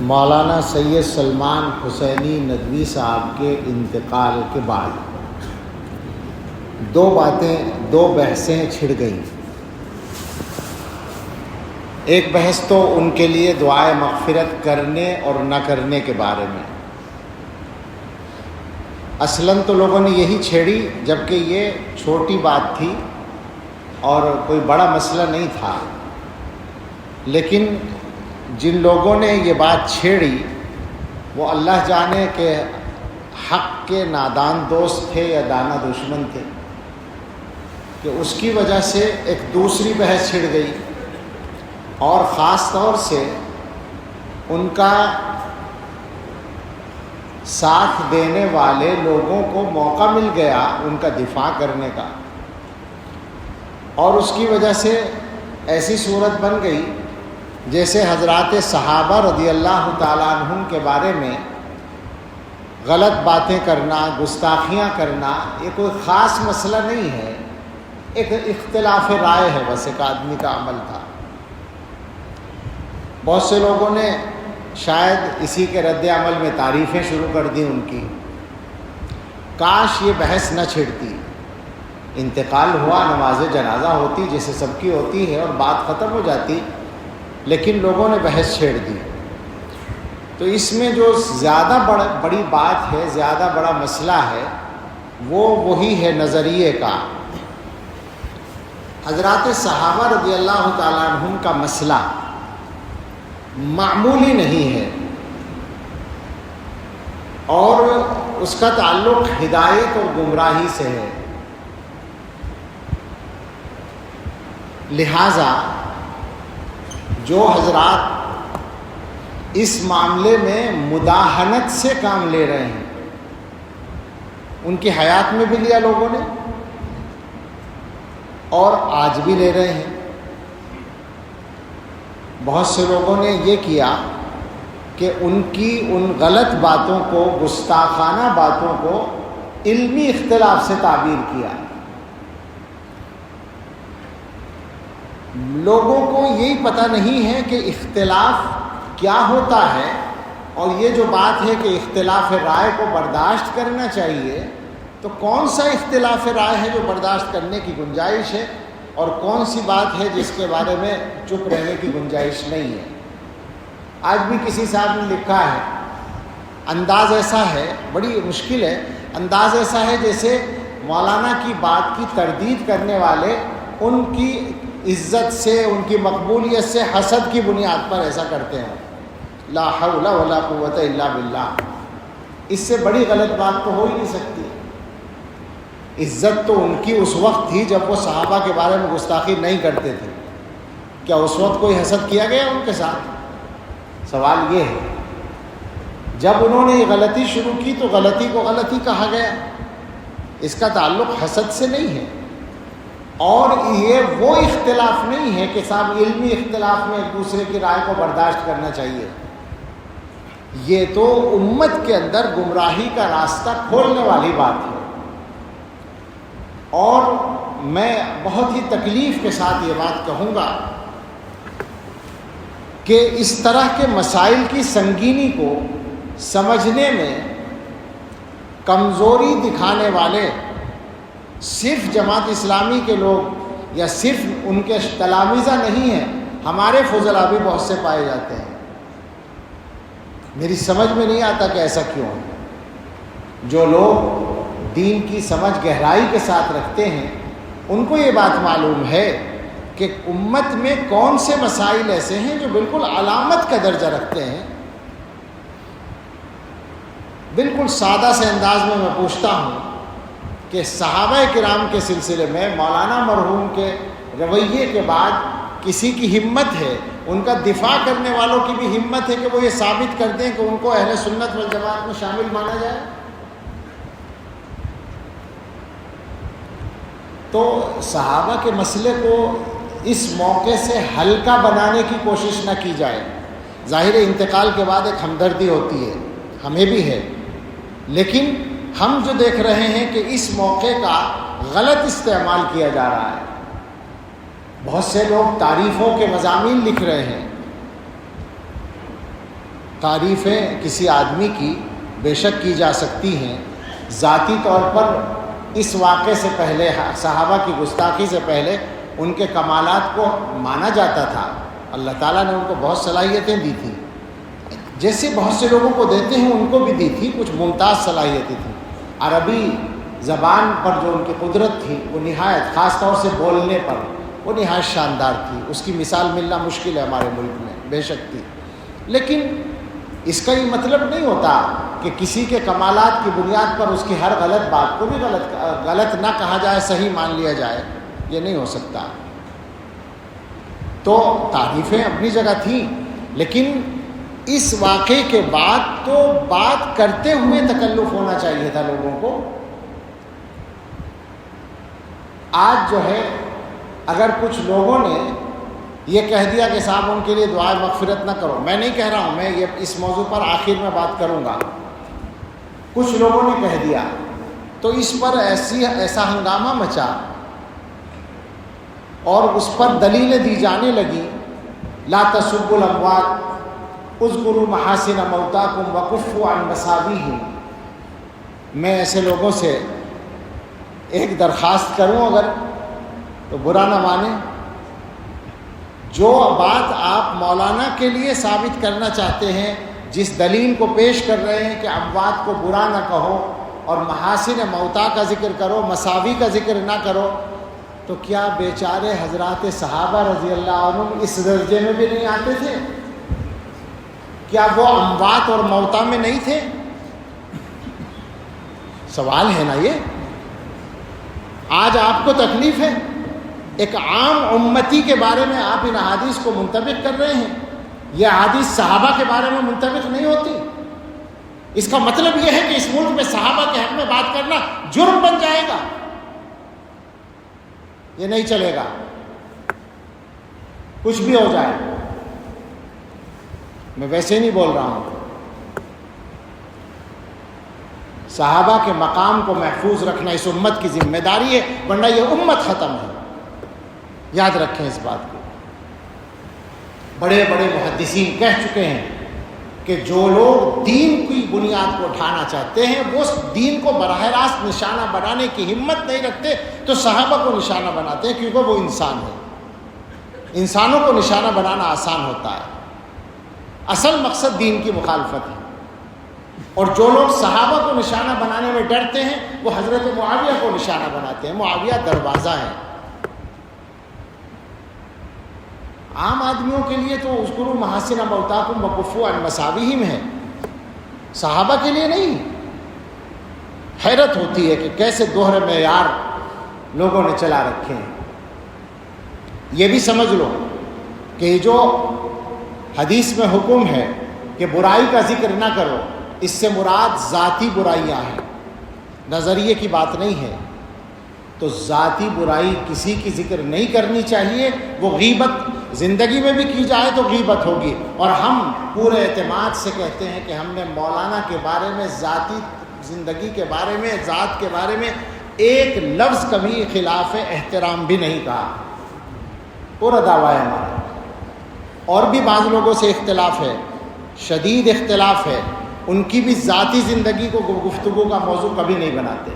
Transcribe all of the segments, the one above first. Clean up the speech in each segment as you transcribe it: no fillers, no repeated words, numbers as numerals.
مولانا سید سلمان حسینی ندوی صاحب کے انتقال کے بعد دو بحثیں چھڑ گئیں۔ ایک بحث تو ان کے لیے دعائے مغفرت کرنے اور نہ کرنے کے بارے میں۔ اصلاً تو لوگوں نے یہی چھیڑی جبکہ یہ چھوٹی بات تھی اور کوئی بڑا مسئلہ نہیں تھا، لیکن جن لوگوں نے یہ بات چھیڑی وہ اللہ جانے کہ حق کے نادان دوست تھے یا دانا دشمن تھے، کہ اس کی وجہ سے ایک دوسری بحث چھڑ گئی، اور خاص طور سے ان کا ساتھ دینے والے لوگوں کو موقع مل گیا ان کا دفاع کرنے کا، اور اس کی وجہ سے ایسی صورت بن گئی جیسے حضرات صحابہ رضی اللہ تعالیٰ عنہم کے بارے میں غلط باتیں کرنا، گستاخیاں کرنا یہ کوئی خاص مسئلہ نہیں ہے، ایک اختلاف رائے ہے، بس ایک آدمی کا عمل تھا۔ بہت سے لوگوں نے شاید اسی کے رد عمل میں تعریفیں شروع کر دی ان کی، کاش یہ بحث نہ چھڑتی، انتقال ہوا، نماز جنازہ ہوتی جیسے سب کی ہوتی ہے اور بات ختم ہو جاتی، لیکن لوگوں نے بحث چھیڑ دی۔ تو اس میں جو زیادہ بڑی بات ہے، زیادہ بڑا مسئلہ ہے، وہی ہے نظریے کا۔ حضرات صحابہ رضی اللہ تعالیٰ عنہم کا مسئلہ معمولی نہیں ہے، اور اس کا تعلق ہدایت اور گمراہی سے ہے، لہٰذا جو حضرات اس معاملے میں مداہنت سے کام لے رہے ہیں، ان کی حیات میں بھی لیا لوگوں نے اور آج بھی لے رہے ہیں۔ بہت سے لوگوں نے یہ کیا کہ ان کی ان غلط باتوں کو، گستاخانہ باتوں کو علمی اختلاف سے تعبیر کیا۔ لوگوں کو یہی پتہ نہیں ہے کہ اختلاف کیا ہوتا ہے، اور یہ جو بات ہے کہ اختلاف رائے کو برداشت کرنا چاہیے، تو کون سا اختلاف رائے ہے جو برداشت کرنے کی گنجائش ہے، اور کون سی بات ہے جس کے بارے میں چپ رہنے کی گنجائش نہیں ہے۔ آج بھی کسی صاحب نے لکھا ہے، انداز ایسا ہے، بڑی مشکل ہے، انداز ایسا ہے جیسے مولانا کی بات کی تردید کرنے والے ان کی عزت سے، ان کی مقبولیت سے حسد کی بنیاد پر ایسا کرتے ہیں۔ لا حول ولا قوت الا باللہ، اس سے بڑی غلط بات تو ہو ہی نہیں سکتی۔ عزت تو ان کی اس وقت تھی جب وہ صحابہ کے بارے میں گستاخی نہیں کرتے تھے، کیا اس وقت کوئی حسد کیا گیا ان کے ساتھ؟ سوال یہ ہے، جب انہوں نے یہ غلطی شروع کی تو غلطی کو غلطی کہا گیا، اس کا تعلق حسد سے نہیں ہے، اور یہ وہ اختلاف نہیں ہے کہ صاحب علمی اختلاف میں ایک دوسرے کی رائے کو برداشت کرنا چاہیے، یہ تو امت کے اندر گمراہی کا راستہ کھولنے والی بات ہے۔ اور میں بہت ہی تکلیف کے ساتھ یہ بات کہوں گا کہ اس طرح کے مسائل کی سنگینی کو سمجھنے میں کمزوری دکھانے والے صرف جماعت اسلامی کے لوگ یا صرف ان کے تلامذہ نہیں ہیں، ہمارے فضلاء بھی بہت سے پائے جاتے ہیں۔ میری سمجھ میں نہیں آتا کہ ایسا کیوں ہے۔ جو لوگ دین کی سمجھ گہرائی کے ساتھ رکھتے ہیں ان کو یہ بات معلوم ہے کہ امت میں کون سے مسائل ایسے ہیں جو بالکل علامت کا درجہ رکھتے ہیں۔ بالکل سادہ سے انداز میں پوچھتا ہوں کہ صحابہ کرام کے سلسلے میں مولانا مرحوم کے رویے کے بعد کسی کی ہمت ہے، ان کا دفاع کرنے والوں کی بھی ہمت ہے کہ وہ یہ ثابت کر دیں کہ ان کو اہل سنت والجماعت میں شامل مانا جائے؟ تو صحابہ کے مسئلے کو اس موقع سے ہلکا بنانے کی کوشش نہ کی جائے۔ ظاہر انتقال کے بعد ایک ہمدردی ہوتی ہے، ہمیں بھی ہے، لیکن ہم جو دیکھ رہے ہیں کہ اس موقع کا غلط استعمال کیا جا رہا ہے۔ بہت سے لوگ تعریفوں کے مضامین لکھ رہے ہیں، تعریفیں کسی آدمی کی بے شک کی جا سکتی ہیں. ذاتی طور پر اس واقعے سے پہلے، صحابہ کی گستاخی سے پہلے، ان کے کمالات کو مانا جاتا تھا. اللہ تعالیٰ نے ان کو بہت صلاحیتیں دی تھیں، جیسے بہت سے لوگوں کو دیتے ہیں ان کو بھی دی تھی. کچھ ممتاز صلاحیتیں تھیں. عربی زبان پر جو ان کی قدرت تھی وہ نہایت، خاص طور سے بولنے پر وہ نہایت شاندار تھی. اس کی مثال ملنا مشکل ہے ہمارے ملک میں، بے شک تھی. لیکن اس کا یہ مطلب نہیں ہوتا کہ کسی کے کمالات کی بنیاد پر اس کی ہر غلط بات کو بھی غلط نہ کہا جائے، صحیح مان لیا جائے. یہ نہیں ہو سکتا. تو تعریفیں اپنی جگہ تھیں، لیکن اس واقعے کے بعد تو بات کرتے ہوئے تکلف ہونا چاہیے تھا لوگوں کو. آج جو ہے اگر کچھ لوگوں نے یہ کہہ دیا کہ صاحب ان کے لیے دعائے مغفرت نہ کرو، میں نہیں کہہ رہا ہوں، میں یہ اس موضوع پر آخر میں بات کروں گا. کچھ لوگوں نے کہہ دیا تو اس پر ایسا ہنگامہ مچا اور اس پر دلیلیں دی جانے لگیں. لا تسبوا الاموات اذکروا محاسن موتاکم وکفوا عن مساویہم. میں ایسے لوگوں سے ایک درخواست کروں اگر تو برا نہ مانیں. جو بات آپ مولانا کے لیے ثابت کرنا چاہتے ہیں، جس دلیل کو پیش کر رہے ہیں کہ اموات کو برا نہ کہو اور محاسن موتا کا ذکر کرو، مساوی کا ذکر نہ کرو، تو کیا بیچارے حضرات صحابہ رضی اللہ عنہم اس درجے میں بھی نہیں آتے تھے؟ کیا وہ اموات اور موتا میں نہیں تھے؟ سوال ہے نا یہ. آج آپ کو تکلیف ہے، ایک عام امتی کے بارے میں آپ ان احادیث کو منطبق کر رہے ہیں. یہ احادیث صحابہ کے بارے میں منطبق نہیں ہوتی. اس کا مطلب یہ ہے کہ اس ملک میں صحابہ کے حق میں بات کرنا جرم بن جائے گا. یہ نہیں چلے گا، کچھ بھی ہو جائے. میں ویسے نہیں بول رہا ہوں. صحابہ کے مقام کو محفوظ رکھنا اس امت کی ذمہ داری ہے، ورنہ یہ امت ختم ہے. یاد رکھیں اس بات کو. بڑے بڑے محدثین کہہ چکے ہیں کہ جو لوگ دین کی بنیاد کو اٹھانا چاہتے ہیں وہ دین کو براہ راست نشانہ بنانے کی ہمت نہیں رکھتے، تو صحابہ کو نشانہ بناتے ہیں، کیونکہ وہ انسان ہیں. انسانوں کو نشانہ بنانا آسان ہوتا ہے. اصل مقصد دین کی مخالفت ہے. اور جو لوگ صحابہ کو نشانہ بنانے میں ڈرتے ہیں وہ حضرت معاویہ کو نشانہ بناتے ہیں. معاویہ دروازہ ہے. عام آدمیوں کے لیے تو اذکروا محاسن موتاکم وکفوا عن مساویہم ہے، صحابہ کے لیے نہیں. حیرت ہوتی ہے کہ کیسے دوہرے معیار لوگوں نے چلا رکھے ہیں. یہ بھی سمجھ لو کہ جو حدیث میں حکم ہے کہ برائی کا ذکر نہ کرو، اس سے مراد ذاتی برائیاں ہیں، نظریے کی بات نہیں ہے. تو ذاتی برائی کسی کی ذکر نہیں کرنی چاہیے. وہ غیبت زندگی میں بھی کی جائے تو غیبت ہوگی. اور ہم پورے اعتماد سے کہتے ہیں کہ ہم نے مولانا کے بارے میں، ذاتی زندگی کے بارے میں، ذات کے بارے میں ایک لفظ کبھی خلاف احترام بھی نہیں کہا. پورا دعویٰ ہے ہمارا. اور بھی بعض لوگوں سے اختلاف ہے، شدید اختلاف ہے. ان کی بھی ذاتی زندگی کو گفتگو کا موضوع کبھی نہیں بناتے،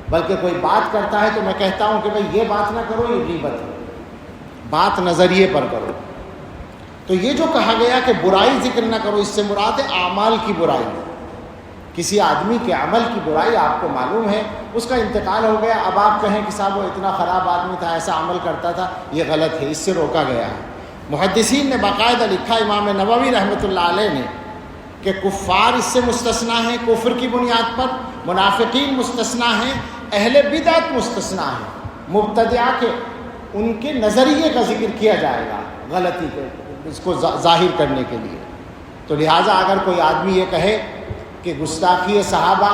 بلکہ کوئی بات کرتا ہے تو میں کہتا ہوں کہ بھئی یہ بات نہ کرو، یہ غیبت ہے، بات نظریے پر کرو. تو یہ جو کہا گیا کہ برائی ذکر نہ کرو، اس سے مراد ہے اعمال کی برائی. کسی آدمی کے عمل کی برائی آپ کو معلوم ہے، اس کا انتقال ہو گیا، اب آپ کہیں کہ صاحب وہ اتنا خراب آدمی تھا، ایسا عمل کرتا تھا، یہ غلط ہے، اس سے روکا گیا ہے. محدثین نے باقاعدہ لکھا، امام نووی رحمۃ اللہ علیہ نے، کہ کفار اس سے مستثنا ہیں کفر کی بنیاد پر، منافقین مستثنا ہیں، اہل بدعت مستثنا ہیں. مبتدعہ کے ان کے نظریے کا ذکر کیا جائے گا غلطی کو، اس کو ظاہر کرنے کے لیے. تو لہٰذا اگر کوئی آدمی یہ کہے کہ گستاخی صحابہ،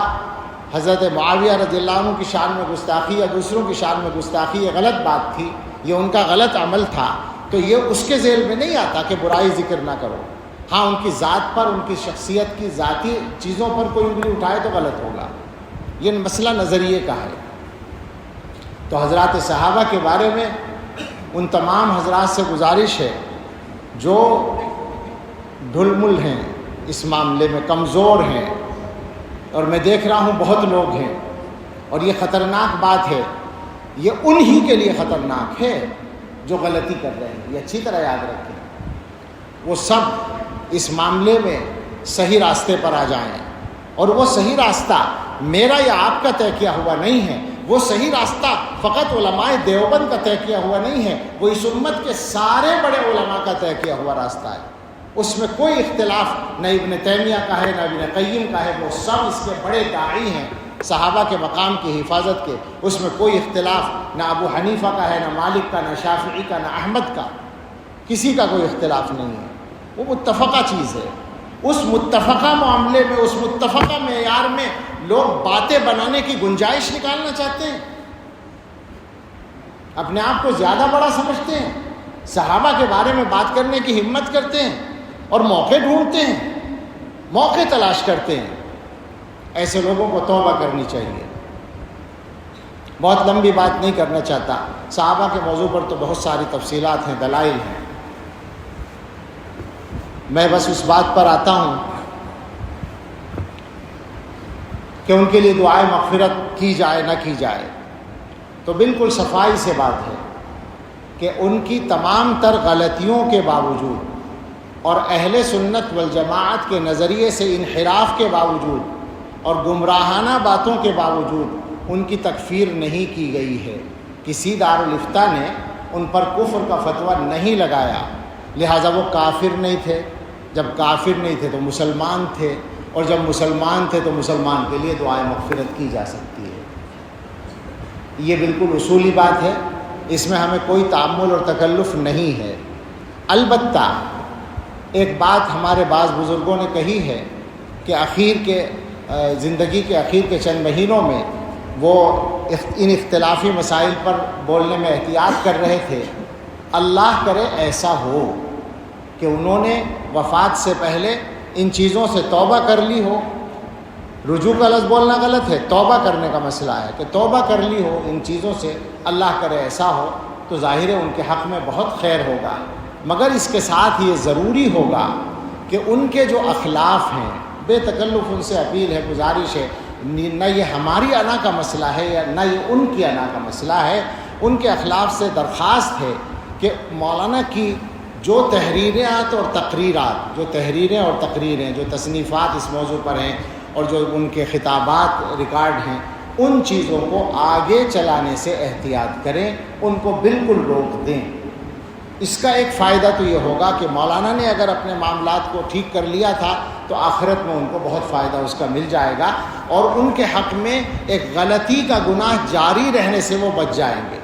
حضرت معاویہ رضی اللہ عنہ کی شان میں گستاخی یا دوسروں کی شان میں گستاخی، یہ غلط بات تھی، یہ ان کا غلط عمل تھا، تو یہ اس کے ذیل میں نہیں آتا کہ برائی ذکر نہ کرو. ہاں ان کی ذات پر، ان کی شخصیت کی ذاتی چیزوں پر کوئی انگلی اٹھائے تو غلط ہوگا. یہ مسئلہ نظریے کا ہے. تو حضرات صحابہ کے بارے میں ان تمام حضرات سے گزارش ہے جو ڈھل مل ہیں اس معاملے میں کمزور ہیں، اور میں دیکھ رہا ہوں بہت لوگ ہیں، اور یہ خطرناک بات ہے، یہ انہی کے لیے خطرناک ہے جو غلطی کر رہے ہیں۔ یہ اچھی طرح یاد رکھیں، وہ سب اس معاملے میں صحیح راستے پر آ جائیں، اور وہ صحیح راستہ میرا یا آپ کا طے کیا ہوا نہیں ہے، وہ صحیح راستہ فقط علماء دیوبند کا طے کیا ہوا نہیں ہے، وہ اس امت کے سارے بڑے علماء کا طے کیا ہوا راستہ ہے۔ اس میں کوئی اختلاف نہ ابن تیمیہ کا ہے نہ ابن قیم کا ہے، وہ سب اس کے بڑے داعی ہیں صحابہ کے مقام کی حفاظت کے، اس میں کوئی اختلاف نہ ابو حنیفہ کا ہے، نہ مالک کا، نہ شافعی کا، نہ احمد کا، کسی کا کوئی اختلاف نہیں ہے، وہ متفقہ چیز ہے۔ اس متفقہ معاملے میں، اس متفقہ معیار میں لوگ باتیں بنانے کی گنجائش نکالنا چاہتے ہیں، اپنے آپ کو زیادہ بڑا سمجھتے ہیں، صحابہ کے بارے میں بات کرنے کی ہمت کرتے ہیں، اور موقع ڈھونڈتے ہیں، موقع تلاش کرتے ہیں۔ ایسے لوگوں کو توبہ کرنی چاہیے۔ بہت لمبی بات نہیں کرنا چاہتا، صحابہ کے موضوع پر تو بہت ساری تفصیلات ہیں، دلائل ہیں، میں بس اس بات پر آتا ہوں کہ ان کے لیے دعائے مغفرت کی جائے نہ کی جائے، تو بالکل صفائی سے بات ہے کہ ان کی تمام تر غلطیوں کے باوجود اور اہل سنت والجماعت کے نظریے سے انحراف کے باوجود اور گمراہانہ باتوں کے باوجود ان کی تکفیر نہیں کی گئی ہے۔ کسی دارالافتاء نے ان پر کفر کا فتویٰ نہیں لگایا، لہٰذا وہ کافر نہیں تھے، جب کافر نہیں تھے تو مسلمان تھے، اور جب مسلمان تھے تو مسلمان کے لیے دعائے مغفرت کی جا سکتی ہے۔ یہ بالکل اصولی بات ہے، اس میں ہمیں کوئی تعمل اور تکلف نہیں ہے۔ البتہ ایک بات ہمارے بعض بزرگوں نے کہی ہے کہ زندگی کے اخیر کے چند مہینوں میں وہ ان اختلافی مسائل پر بولنے میں احتیاط کر رہے تھے۔ اللہ کرے ایسا ہو کہ انہوں نے وفات سے پہلے ان چیزوں سے توبہ کر لی ہو، رجوع کا لفظ بولنا غلط ہے، توبہ کرنے کا مسئلہ ہے کہ توبہ کر لی ہو ان چیزوں سے، اللہ کرے ایسا ہو، تو ظاہر ہے ان کے حق میں بہت خیر ہوگا، مگر اس کے ساتھ یہ ضروری ہوگا کہ ان کے جو اخلاف ہیں، بے تکلف ان سے اپیل ہے، گزارش ہے، نہ یہ ہماری انا کا مسئلہ ہے یا نہ یہ ان کی انا کا مسئلہ ہے، ان کے اخلاف سے درخواست ہے کہ مولانا کی جو تحریرات اور تقریرات، جو تحریریں اور تقریریں، جو تصنیفات اس موضوع پر ہیں اور جو ان کے خطابات ریکارڈ ہیں، ان چیزوں کو آگے چلانے سے احتیاط کریں، ان کو بالکل روک دیں۔ اس کا ایک فائدہ تو یہ ہوگا کہ مولانا نے اگر اپنے معاملات کو ٹھیک کر لیا تھا تو آخرت میں ان کو بہت فائدہ اس کا مل جائے گا، اور ان کے حق میں ایک غلطی کا گناہ جاری رہنے سے وہ بچ جائیں گے۔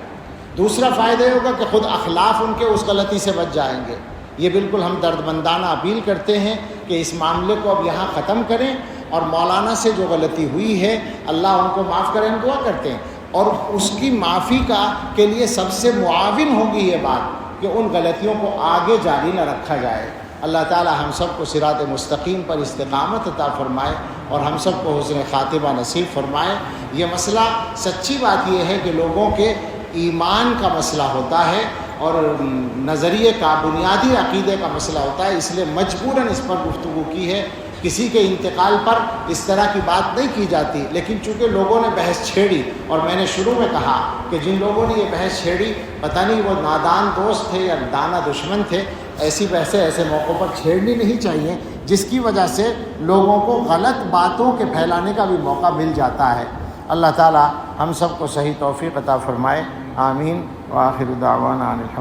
دوسرا فائدہ یہ ہوگا کہ خود اخلاف ان کے اس غلطی سے بچ جائیں گے۔ یہ بالکل ہم دردمندانہ اپیل کرتے ہیں کہ اس معاملے کو اب یہاں ختم کریں، اور مولانا سے جو غلطی ہوئی ہے اللہ ان کو معاف کریں، ہم دعا کرتے ہیں، اور اس کی معافی کے لیے سب سے معاون ہوگی یہ بات کہ ان غلطیوں کو آگے جاری نہ رکھا جائے۔ اللہ تعالی ہم سب کو صراط مستقیم پر استقامت عطا فرمائے، اور ہم سب کو حسن خاتمہ نصیب فرمائے۔ یہ مسئلہ سچی بات یہ ہے کہ لوگوں کے ایمان کا مسئلہ ہوتا ہے اور نظریے کا، بنیادی عقیدے کا مسئلہ ہوتا ہے، اس لیے مجبوراً اس پر گفتگو کی ہے۔ کسی کے انتقال پر اس طرح کی بات نہیں کی جاتی، لیکن چونکہ لوگوں نے بحث چھیڑی، اور میں نے شروع میں کہا کہ جن لوگوں نے یہ بحث چھیڑی پتہ نہیں وہ نادان دوست تھے یا دانا دشمن تھے، ایسی بحثیں ایسے موقعوں پر چھیڑنی نہیں چاہیے جس کی وجہ سے لوگوں کو غلط باتوں کے پھیلانے کا بھی موقع مل جاتا ہے۔ اللہ تعالی ہم سب کو صحیح توفیق عطا فرمائے، آمین، وآخر دعوانا الحمد